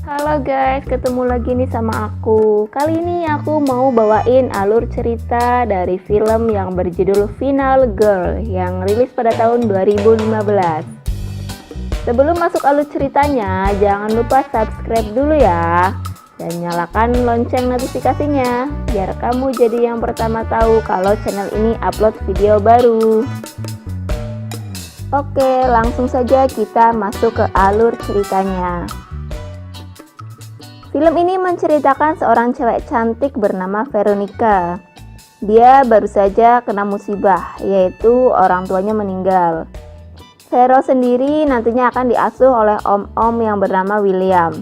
Halo guys, ketemu lagi nih sama aku. Kali ini aku mau bawain alur cerita dari film yang berjudul Final Girl yang rilis pada tahun 2015. Sebelum masuk alur ceritanya, jangan lupa subscribe dulu ya. Dan nyalakan lonceng notifikasinya, biar kamu jadi yang pertama tahu kalau channel ini upload video baru. Oke, langsung saja kita masuk ke alur ceritanya. Film ini menceritakan seorang cewek cantik bernama Veronica. Dia baru saja kena musibah, yaitu orang tuanya meninggal. Vero sendiri nantinya akan diasuh oleh om-om yang bernama William.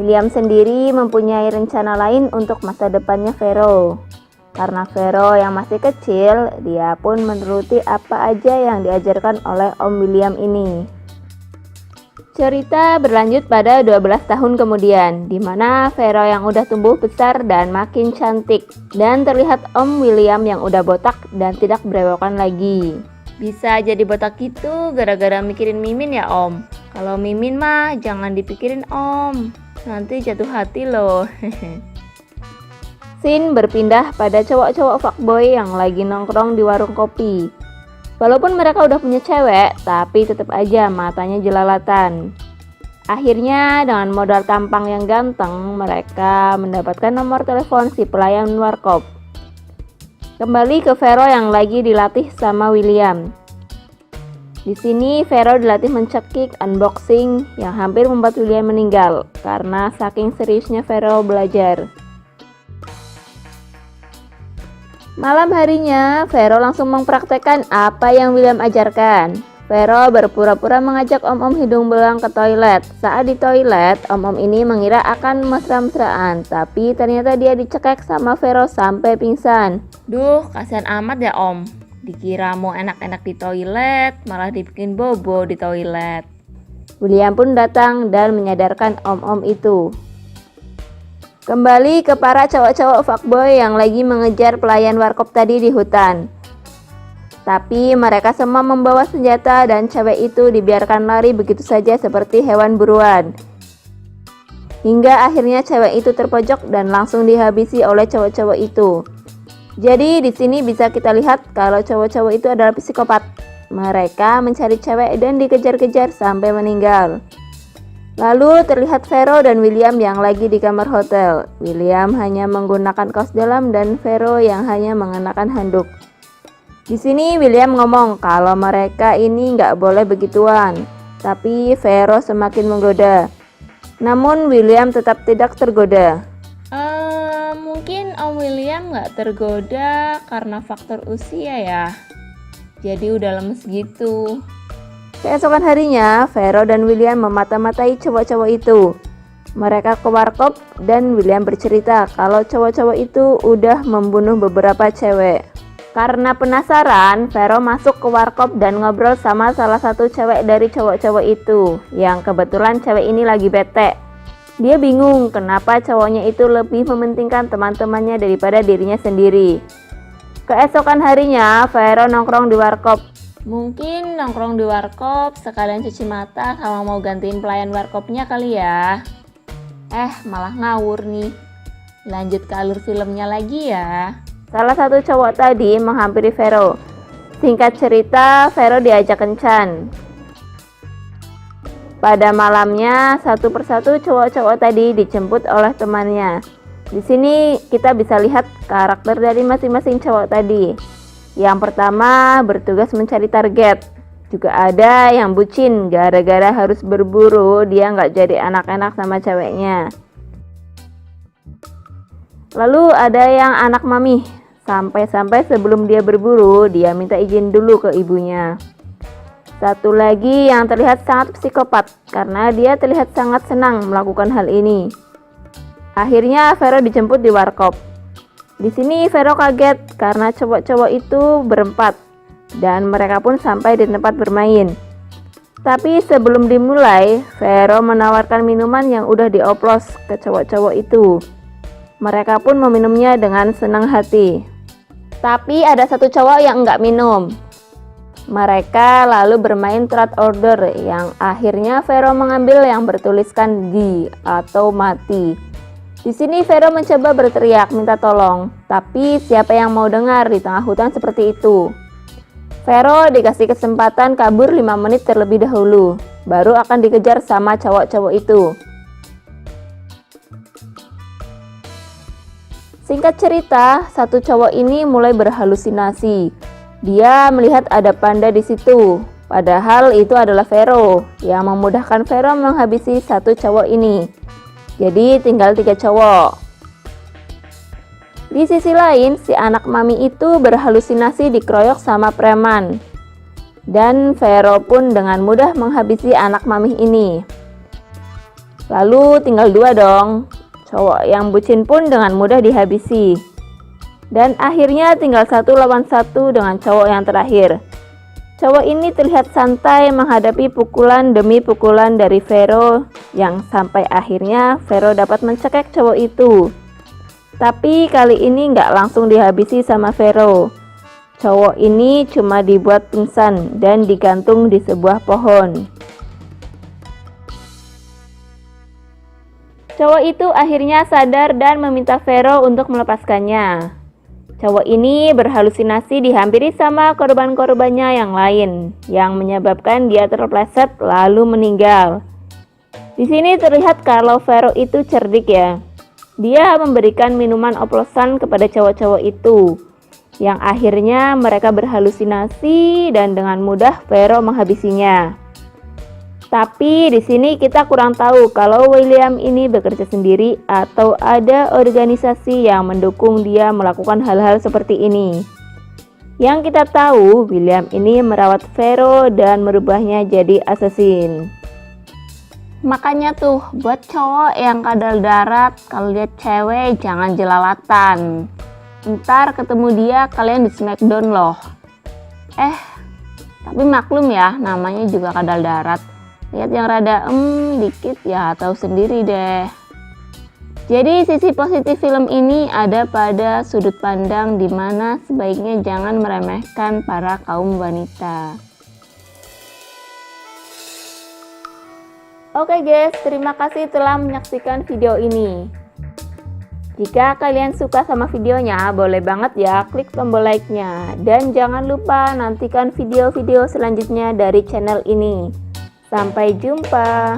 William sendiri mempunyai rencana lain untuk masa depannya Vero. Karena Vero yang masih kecil, dia pun menuruti apa aja yang diajarkan oleh Om William ini. Cerita berlanjut pada 12 tahun kemudian, di mana Vero yang udah tumbuh besar dan makin cantik, dan terlihat Om William yang udah botak dan tidak berewokan lagi. Bisa jadi botak gitu gara-gara mikirin Mimin ya Om. Kalau Mimin mah jangan dipikirin Om, nanti jatuh hati loh. Scene berpindah pada cowok-cowok fuckboy yang lagi nongkrong di warung kopi. Walaupun mereka udah punya cewek, tapi tetap aja matanya jelalatan. Akhirnya dengan modal tampang yang ganteng, mereka mendapatkan nomor telepon si pelayan warkop. Kembali ke Vero yang lagi dilatih sama William. Di sini Vero dilatih mencekik unboxing yang hampir membuat William meninggal karena saking seriusnya Vero belajar. Malam harinya, Vero langsung mempraktekkan apa yang William ajarkan. Vero berpura-pura mengajak om-om hidung belang ke toilet. Saat di toilet, om-om ini mengira akan mesra-mesraan, tapi ternyata dia dicekek sama Vero sampai pingsan. Duh, kasihan amat ya om. Dikira mau enak-enak di toilet, malah dibikin bobo di toilet. William pun datang dan menyadarkan om-om itu. Kembali ke para cowok-cowok fuckboy yang lagi mengejar pelayan warkop tadi di hutan. Tapi mereka semua membawa senjata dan cewek itu dibiarkan lari begitu saja seperti hewan buruan. Hingga akhirnya cewek itu terpojok dan langsung dihabisi oleh cowok-cowok itu. Jadi di sini bisa kita lihat kalau cowok-cowok itu adalah psikopat. Mereka mencari cewek dan dikejar-kejar sampai meninggal. Lalu terlihat Vero dan William yang lagi di kamar hotel. William hanya menggunakan kaos dalam dan Vero yang hanya mengenakan handuk. Di sini William ngomong kalau mereka ini nggak boleh begituan. Tapi Vero semakin menggoda. Namun William tetap tidak tergoda. Mungkin Om William nggak tergoda karena faktor usia ya. Jadi udah lemes gitu. Keesokan harinya, Vero dan William memata-matai cowok-cowok itu. Mereka ke warkop dan William bercerita kalau cowok-cowok itu udah membunuh beberapa cewek. Karena penasaran, Vero masuk ke warkop dan ngobrol sama salah satu cewek dari cowok-cowok itu, yang kebetulan cewek ini lagi bete. Dia bingung kenapa cowoknya itu lebih mementingkan teman-temannya daripada dirinya sendiri. Keesokan harinya, Vero nongkrong di warkop. Mungkin nongkrong di warkop sekalian cuci mata sama mau gantiin pelayan warkopnya kali ya. Malah ngawur nih. Lanjut ke alur filmnya lagi ya. Salah satu cowok tadi menghampiri Vero. Singkat cerita, Vero diajak kencan. Pada malamnya, satu persatu cowok-cowok tadi dijemput oleh temannya. Di sini kita bisa lihat karakter dari masing-masing cowok tadi. Yang pertama bertugas mencari target. Juga ada yang bucin gara-gara harus berburu dia nggak jadi anak-anak sama ceweknya. Lalu ada yang anak mami. Sampai-sampai sebelum dia berburu dia minta izin dulu ke ibunya. Satu lagi yang terlihat sangat psikopat karena dia terlihat sangat senang melakukan hal ini. Akhirnya Vero dijemput di warkop. Di sini Vero kaget karena cowok-cowok itu berempat dan mereka pun sampai di tempat bermain. Tapi sebelum dimulai, Vero menawarkan minuman yang udah dioplos ke cowok-cowok itu. Mereka pun meminumnya dengan senang hati. Tapi ada satu cowok yang enggak minum. Mereka lalu bermain truth order yang akhirnya Vero mengambil yang bertuliskan di atau mati. Di sini Vero mencoba berteriak minta tolong, tapi siapa yang mau dengar di tengah hutan seperti itu? Vero dikasih kesempatan kabur 5 menit terlebih dahulu, baru akan dikejar sama cowok-cowok itu. Singkat cerita, satu cowok ini mulai berhalusinasi. Dia melihat ada panda di situ, padahal itu adalah Vero yang memudahkan Vero menghabisi satu cowok ini. Jadi tinggal 3 cowok. Di sisi lain, si anak mami itu berhalusinasi dikeroyok sama preman. Dan Vero pun dengan mudah menghabisi anak mami ini. Lalu tinggal 2 dong. Cowok yang bucin pun dengan mudah dihabisi. Dan akhirnya tinggal 1 lawan 1 dengan cowok yang terakhir. Cowok ini terlihat santai menghadapi pukulan demi pukulan dari Vero, yang sampai akhirnya Vero dapat mencekik cowok itu. Tapi kali ini nggak langsung dihabisi sama Vero. Cowok ini cuma dibuat pingsan dan digantung di sebuah pohon. Cowok itu akhirnya sadar dan meminta Vero untuk melepaskannya. Cowok ini berhalusinasi dihampiri sama korban-korbannya yang lain, yang menyebabkan dia terpleset lalu meninggal. Di sini terlihat kalau Vero itu cerdik ya. Dia memberikan minuman oplosan kepada cowok-cowok itu, yang akhirnya mereka berhalusinasi dan dengan mudah Vero menghabisinya. Tapi di sini kita kurang tahu kalau William ini bekerja sendiri atau ada organisasi yang mendukung dia melakukan hal-hal seperti ini. Yang kita tahu, William ini merawat Vero dan merubahnya jadi assassin. Makanya tuh, buat cowok yang kadal darat, kalau lihat cewek jangan jelalatan. Ntar ketemu dia kalian di smackdown loh. Tapi maklum ya, namanya juga kadal darat. Lihat yang rada dikit ya, tahu sendiri deh. Jadi sisi positif film ini ada pada sudut pandang di mana sebaiknya jangan meremehkan para kaum wanita. Oke guys, terima kasih telah menyaksikan video ini. Jika kalian suka sama videonya, boleh banget ya klik tombol like-nya. Dan jangan lupa nantikan video-video selanjutnya dari channel ini. Sampai jumpa.